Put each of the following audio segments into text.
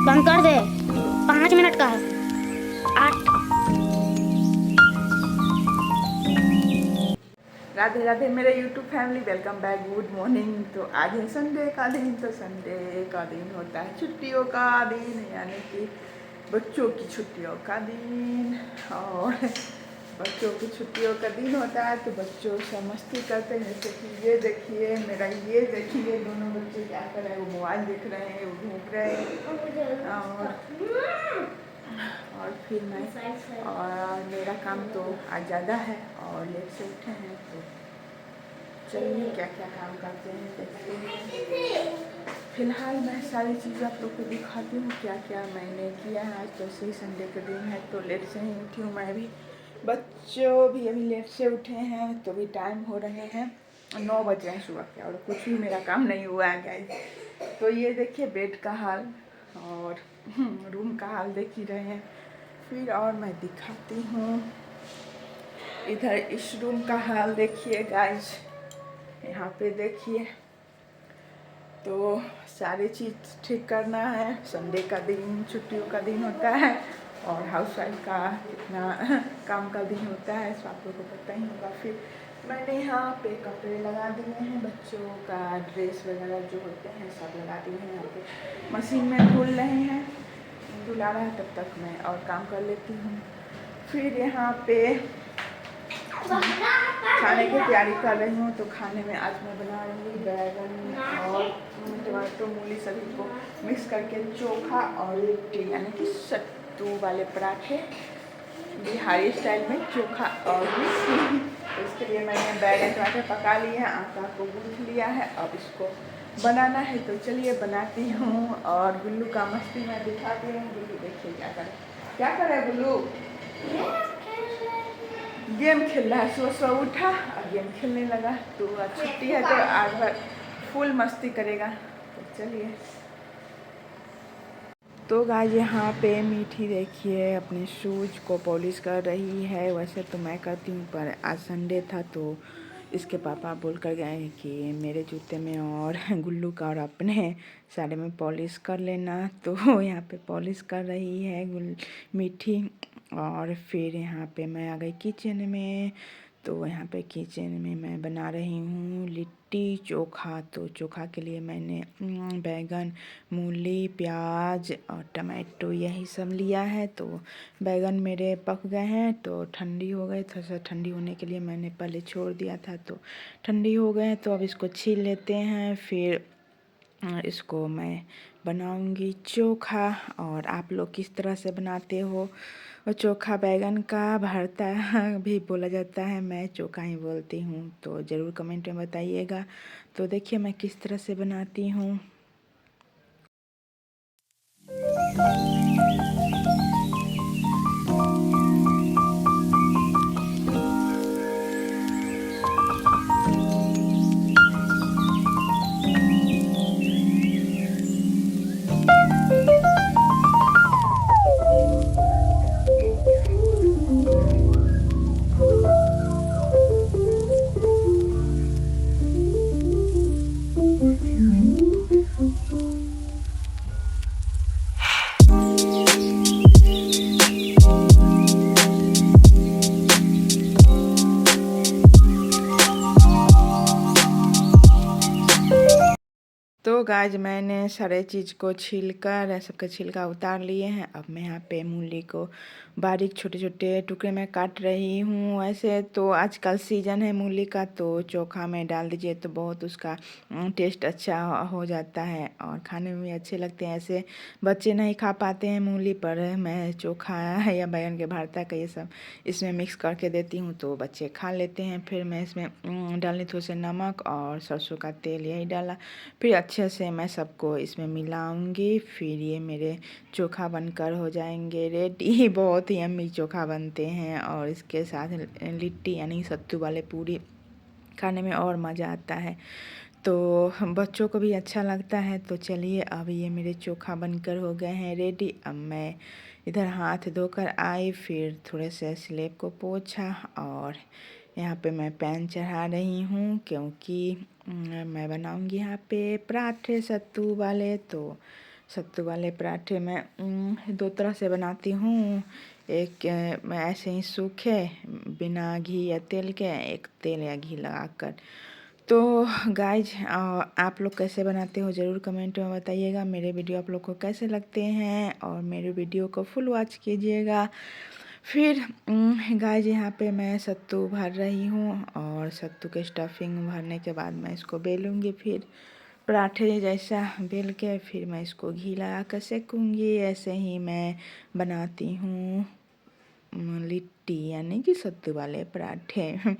बंद कर दे, 5 मिनट का है। 8। राधे राधे मेरे YouTube family, welcome back, good morning. तो आज है संडे का दिन। तो संडे का दिन होता है छुट्टियों का दिन, यानी कि बच्चों की छुट्टियों का दिन। और बच्चों की छुट्टियों का दिन होता है तो बच्चों से मस्ती करते हैं। जैसे कि ये देखिए मेरा, ये देखिए दोनों बच्चे क्या कर रहे हैं। वो मोबाइल देख रहे हैं, वो घूम रहे हैं। और फिर मैं, और मेरा काम तो आज ज़्यादा है और लेट से उठे हैं। तो चलिए क्या क्या काम करते हैं देखते हैं। फिलहाल मैं सारी चीज़ें आप लोग को दिखाती हूँ क्या क्या मैंने किया है। आज तो सही संडे का दिन है तो लेट से ही उठी हूँ मैं भी। बच्चों भी अभी लेट से उठे हैं तो भी टाइम हो रहे हैं 9 बज रहे हैं सुबह के, और कुछ भी मेरा काम नहीं हुआ है गाइस। तो ये देखिए बेड का हाल और रूम का हाल देख ही रहे हैं। फिर और मैं दिखाती हूँ इधर इस रूम का हाल देखिए गाइस, यहाँ पे देखिए। तो सारी चीज़ ठीक करना है। संडे का दिन छुट्टियों का दिन होता है और हाउसवाइफ का कितना काम का दिन होता है सो आप लोगों को पता ही होगा। फिर मैंने यहाँ पे कपड़े लगा दिए हैं, बच्चों का ड्रेस वगैरह जो होते हैं सब लगा दिए हैं। यहाँ पे मशीन में धुल रहे हैं, धुला रहा है, तब तक मैं और काम कर लेती हूँ। फिर यहाँ पे खाने की तैयारी कर रही हूँ। तो खाने में आज मैं बना रही हूँ बैगन और टमाटो मूली सभी को मिक्स करके चोखा और लिट्टी, यानी कि सत्तू वाले पराठे बिहारी स्टाइल में, चोखा और लिट्टी। तो इसके लिए मैंने बैगन टमाटर पका लिए हैं, आटा को गूँथ लिया है, अब इसको बनाना है। तो चलिए बनाती हूँ। और गुल्लू का मस्ती मैं दिखाती हूँ। गुल्लू देखिए क्या करे गुल्लू, गेम खेल रहा है। सुबह सुबह उठा और गेम खेलने लगा। तो आज छुट्टी है तो आज भर फुल मस्ती करेगा। तो चलिए। तो गाइस यहाँ पे मीठी देखिए अपने शूज़ को पॉलिश कर रही है। वैसे तो मैं करती हूँ पर आज संडे था तो इसके पापा बोल कर गए कि मेरे जूते में और गुल्लू का और अपने सारे में पॉलिश कर लेना। तो यहाँ पे पॉलिश कर रही है मीठी। और फिर यहाँ पे मैं आ गई किचन में। तो यहाँ पे किचन में मैं बना रही हूँ लिट्टी चोखा। तो चोखा के लिए मैंने बैगन, मूली, प्याज और टमाटो यही सब लिया है। तो बैगन मेरे पक गए हैं तो ठंडी हो गए, थोड़ा सा ठंडी होने के लिए मैंने पहले छोड़ दिया था। तो ठंडी हो गए तो अब इसको छील लेते हैं। फिर इसको मैं बनाऊंगी चोखा। और आप लोग किस तरह से बनाते हो? और चोखा बैगन का भरता भी बोला जाता है, मैं चोखा ही बोलती हूँ। तो ज़रूर कमेंट में बताइएगा। तो देखिए मैं किस तरह से बनाती हूँ। तो गाइस मैंने सारे चीज़ को छीलकर सबका छिलका उतार लिए हैं। अब मैं यहाँ पे मूली को बारीक छोटे छोटे टुकड़े में काट रही हूँ। ऐसे तो आजकल सीजन है मूली का, तो चोखा में डाल दीजिए तो बहुत उसका टेस्ट अच्छा हो जाता है और खाने में भी अच्छे लगते हैं। ऐसे बच्चे नहीं खा पाते हैं मूली, पर मैं चोखा या बैगन के भरता का ये सब इसमें मिक्स करके देती हूँ तो बच्चे खा लेते हैं। फिर मैं इसमें डालनी थोड़े से नमक और सरसों का तेल यही डाला। फिर अच्छे से मैं सबको इसमें मिलाऊंगी। फिर ये मेरे चोखा बनकर हो जाएंगे रेडी। बहुत ही यम्मी चोखा बनते हैं और इसके साथ लिट्टी यानी सत्तू वाले पूरी खाने में और मज़ा आता है। तो बच्चों को भी अच्छा लगता है। तो चलिए अब ये मेरे चोखा बनकर हो गए हैं रेडी। अब मैं इधर हाथ धोकर आई, फिर थोड़े से स्लेब को पोंछा और यहाँ पे मैं पैन चढ़ा रही हूँ क्योंकि मैं बनाऊँगी यहाँ पे पराठे सत्तू वाले। तो सत्तू वाले पराठे मैं दो तरह से बनाती हूँ। एक मैं ऐसे ही सूखे बिना घी या तेल के, एक तेल या घी लगाकर। तो गाइज आप लोग कैसे बनाते हो ज़रूर कमेंट में बताइएगा। मेरे वीडियो आप लोग को कैसे लगते हैं और मेरे वीडियो को फुल वॉच कीजिएगा। फिर गाइज यहाँ पे मैं सत्तू भर रही हूँ और सत्तू के स्टफिंग भरने के बाद मैं इसको बेलूँगी। फिर पराठे जैसा बेल के फिर मैं इसको घी लगा कर सेकूँगी। ऐसे ही मैं बनाती हूँ लिट्टी यानी कि सत्तू वाले पराठे।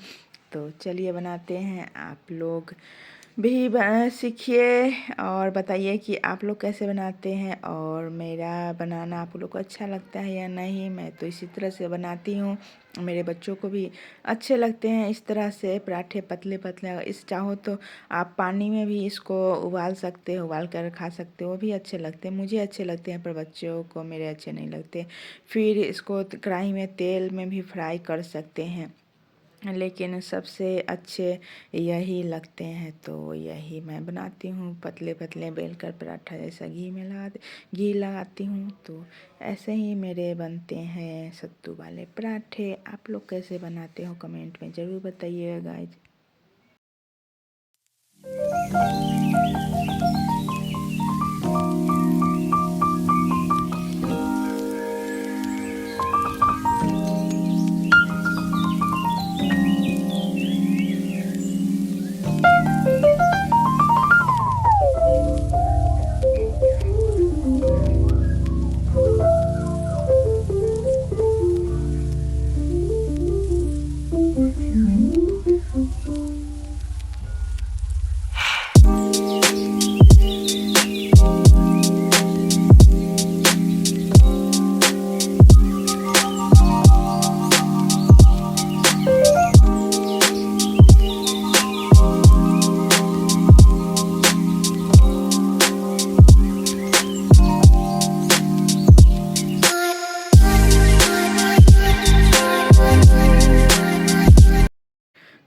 तो चलिए बनाते हैं। आप लोग भी सीखिए और बताइए कि आप लोग कैसे बनाते हैं और मेरा बनाना आप लोग को अच्छा लगता है या नहीं। मैं तो इसी तरह से बनाती हूँ, मेरे बच्चों को भी अच्छे लगते हैं इस तरह से पराठे पतले पतले। इस चाहो तो आप पानी में भी इसको उबाल सकते हो, उबाल कर खा सकते हो, वो भी अच्छे लगते हैं। मुझे अच्छे लगते हैं पर बच्चों को मेरे अच्छे नहीं लगते। फिर इसको कढ़ाई में तेल में भी फ्राई कर सकते हैं, लेकिन सबसे अच्छे यही लगते हैं। तो यही मैं बनाती हूँ, पतले पतले बेलकर पराठा जैसा घी लगाती हूँ। तो ऐसे ही मेरे बनते हैं सत्तू वाले पराठे। आप लोग कैसे बनाते हो कमेंट में ज़रूर बताइएगा गाइज।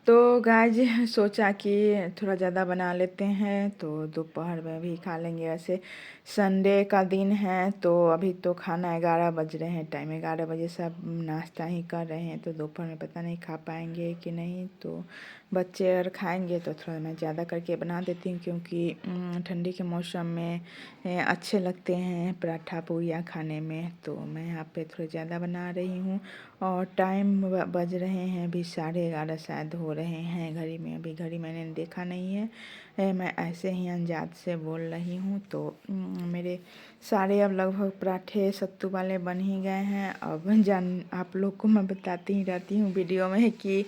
तो गाइज सोचा कि थोड़ा ज़्यादा बना लेते हैं तो दोपहर में भी खा लेंगे। वैसे संडे का दिन है तो अभी तो खाना 11 बज रहे हैं, टाइम 11 बजे सब नाश्ता ही कर रहे हैं। तो दोपहर में पता नहीं खा पाएंगे कि नहीं। तो बच्चे अगर खाएंगे तो थोड़ा मैं ज़्यादा करके बना देती हूँ, क्योंकि ठंडी के मौसम में अच्छे लगते हैं पराठा पूरियाँ खाने में। तो मैं यहाँ पे थोड़ा ज़्यादा बना रही हूँ। और टाइम बज रहे हैं अभी 11:30 शायद हो रहे हैं घड़ी में। अभी घड़ी मैंने देखा नहीं है, मैं ऐसे ही अनजात से बोल रही हूँ। तो मेरे सारे अब लगभग पराठे सत्तू वाले बन ही गए हैं। अब आप लोग को मैं बताती ही रहती हूँ वीडियो में कि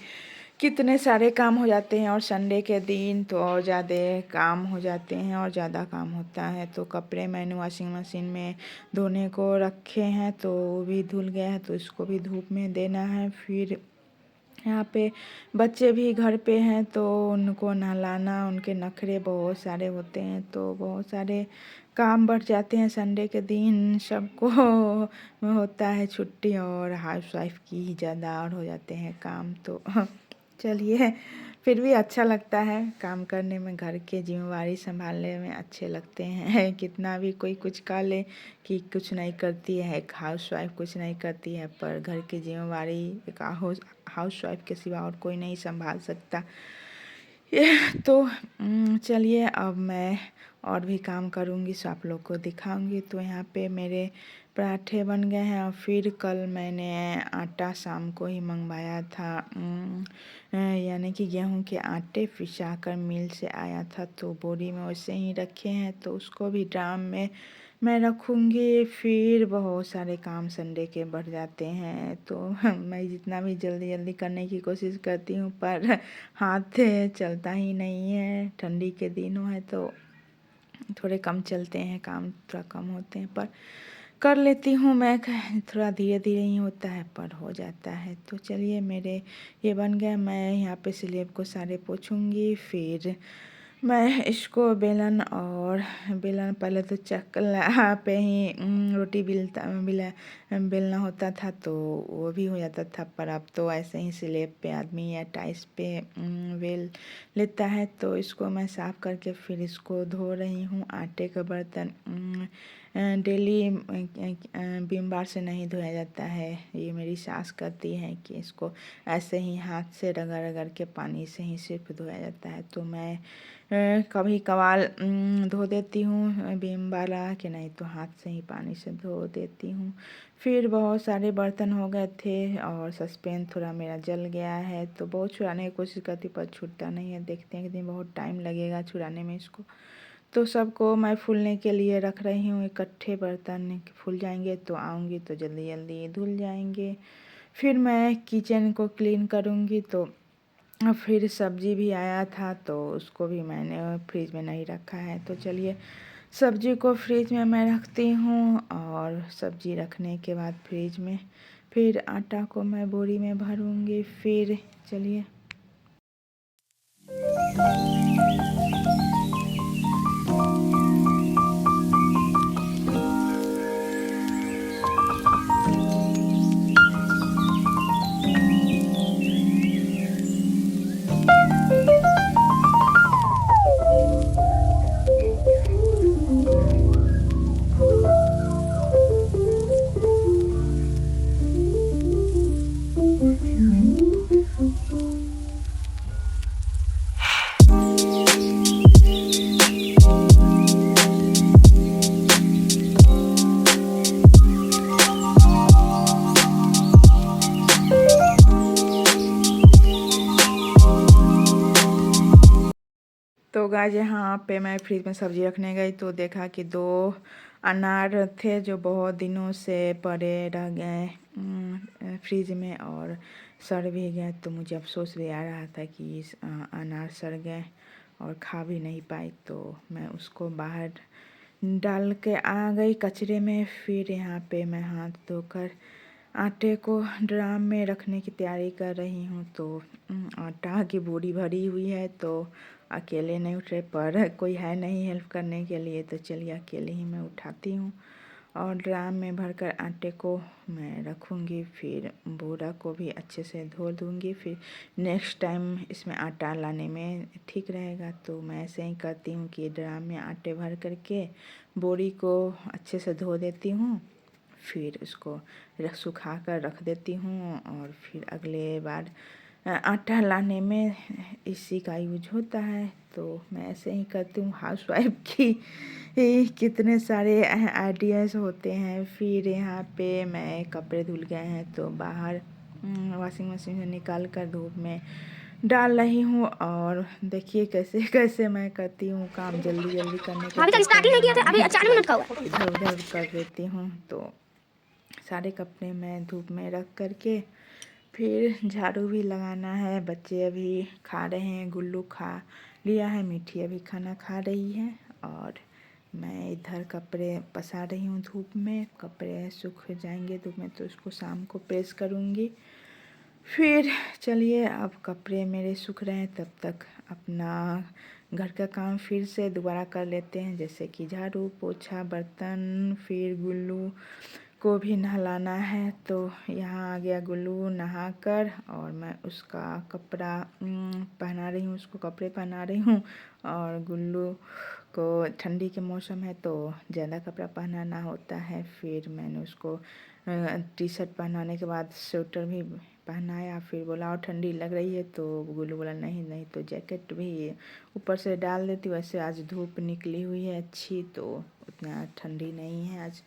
कितने सारे काम हो जाते हैं। और संडे के दिन तो और ज़्यादा काम हो जाते हैं और ज़्यादा काम होता है। तो कपड़े मैंने वॉशिंग मशीन में धोने को रखे हैं तो वो भी धुल गया है, तो इसको भी धूप में देना है। फिर यहाँ पे बच्चे भी घर पे हैं तो उनको नहलाना, उनके नखरे बहुत सारे होते हैं। तो बहुत सारे काम बढ़ जाते हैं संडे के दिन। सबको होता है छुट्टी और हाउसवाइफ की ही ज़्यादा और हो जाते हैं काम। तो चलिए, फिर भी अच्छा लगता है काम करने में, घर के जिम्मेवारी संभालने में अच्छे लगते हैं। कितना भी कोई कुछ कह ले कि कुछ नहीं करती है, एक हाउसवाइफ कुछ नहीं करती है, पर घर की जिम्मेवारी एक हाउसवाइफ के सिवा और कोई नहीं संभाल सकता। तो चलिए अब मैं और भी काम करूँगी सो आप लोग को दिखाऊंगी। तो यहाँ पे मेरे पराठे बन गए हैं। और फिर कल मैंने आटा शाम को ही मंगवाया था, यानी कि गेहूं के आटे पिसा कर मिल से आया था। तो बोरी में वैसे ही रखे हैं, तो उसको भी ड्राम में मैं रखूँगी। फिर बहुत सारे काम संडे के बढ़ जाते हैं। तो मैं जितना भी जल्दी जल्दी करने की कोशिश करती हूँ पर हाथ चलता ही नहीं है। ठंडी के दिनों है तो थोड़े कम चलते हैं, काम थोड़ा कम होते हैं, पर कर लेती हूँ मैं। थोड़ा धीरे धीरे ही होता है पर हो जाता है। तो चलिए मेरे ये बन गया। मैं यहाँ पे स्लेब को सारे पोंछूँगी। फिर मैं इसको बेलन पहले तो चकला पे ही रोटी बेलना होता था तो वो भी हो जाता था, पर अब तो ऐसे ही स्लेब पे आदमी या टाइल्स पे बेल लेता है। तो इसको मैं साफ़ करके फिर इसको धो रही हूँ। आटे का बर्तन डेली विम बार से नहीं धोया जाता है। ये मेरी सास कहती है कि इसको ऐसे ही हाथ से रगड़ रगड़ के पानी से ही सिर्फ धोया जाता है। तो मैं कभी कभार धो देती हूँ विम बार लगा के, नहीं तो हाथ से ही पानी से धो देती हूँ। फिर बहुत सारे बर्तन हो गए थे और सस्पेन थोड़ा मेरा जल गया है, तो बहुत छुड़ाने की कोशिश करती पर छूटता नहीं है। देखते हैं कि दिन बहुत टाइम लगेगा छुड़ाने में इसको। तो सबको मैं फूलने के लिए रख रही हूँ। इकट्ठे बर्तन फूल जाएंगे तो आऊँगी तो जल्दी जल्दी धुल जाएंगे। फिर मैं किचन को क्लीन करूँगी। तो फिर सब्जी भी आया था तो उसको भी मैंने फ्रिज में नहीं रखा है। तो चलिए सब्जी को फ्रिज में मैं रखती हूँ और सब्जी रखने के बाद फ्रिज में फिर आटा को मैं बोरी में भरूँगी। फिर चलिए तो गाइस यहाँ पे मैं फ्रिज में सब्जी रखने गई तो देखा कि 2 अनार थे जो बहुत दिनों से पड़े रह गए फ्रिज में और सड़ भी गए। तो मुझे अफसोस भी आ रहा था कि अनार सड़ गए और खा भी नहीं पाई। तो मैं उसको बाहर डाल के आ गई कचरे में। फिर यहाँ पे मैं हाथ धोकर आटे को ड्राम में रखने की तैयारी कर रही हूँ। तो आटा की बोरी भरी हुई है तो अकेले नहीं उठ रहे, पर कोई है नहीं हेल्प करने के लिए। तो चलिए अकेले ही मैं उठाती हूँ और ड्राम में भरकर आटे को मैं रखूँगी। फिर बोरा को भी अच्छे से धो दूँगी। फिर नेक्स्ट टाइम इसमें आटा लाने में ठीक रहेगा। तो मैं ऐसे ही करती हूँ कि ड्राम में आटे भर करके बोरी को अच्छे से धो देती हूँ। फिर उसको सुखा कर रख देती हूँ और फिर अगले बार आटा लाने में इसी का यूज होता है। तो मैं ऐसे ही करती हूँ। हाउसवाइफ की कितने सारे आइडियाज़ होते हैं। फिर यहाँ पे मैं कपड़े धुल गए हैं तो बाहर वॉशिंग मशीन से निकाल कर धूप में डाल रही हूँ। और देखिए कैसे कैसे मैं करती हूँ काम जल्दी जल्दी करने के अभी तक स्टार्ट ही नहीं किया था, अभी 4 मिनट का हुआ। इधर उधर कर देती हूँ। तो सारे कपड़े मैं धूप में रख करके फिर झाड़ू भी लगाना है। बच्चे अभी खा रहे हैं, गुल्लू खा लिया है, मीठी अभी खाना खा रही है और मैं इधर कपड़े पसार रही हूँ धूप में। कपड़े सूख जाएंगे धूप में तो उसको शाम को प्रेस करूँगी। फिर चलिए अब कपड़े मेरे सूख रहे हैं, तब तक अपना घर का काम फिर से दोबारा कर लेते हैं, जैसे कि झाड़ू पोछा बर्तन। फिर गुल्लू को भी नहलाना है। तो यहाँ आ गया गुल्लू नहाकर और मैं उसका कपड़ा पहना रही हूँ, उसको कपड़े पहना रही हूँ। और गुल्लू को ठंडी के मौसम है तो ज़्यादा कपड़ा पहनाना होता है। फिर मैंने उसको टी शर्ट पहनाने के बाद स्वेटर भी पहनाया। फिर बोला और ठंडी लग रही है, तो गुल्लू बोला नहीं नहीं तो जैकेट भी ऊपर से डाल देती। वैसे आज धूप निकली हुई है अच्छी, तो उतना ठंडी नहीं है आज।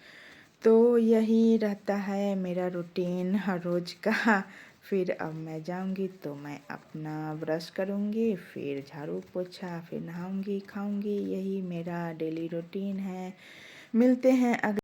तो यही रहता है मेरा रूटीन हर रोज़ का। फिर अब मैं जाऊंगी तो मैं अपना ब्रश करूंगी, फिर झाड़ू पोछा, फिर नहाऊंगी खाऊंगी। यही मेरा डेली रूटीन है। मिलते हैं अगले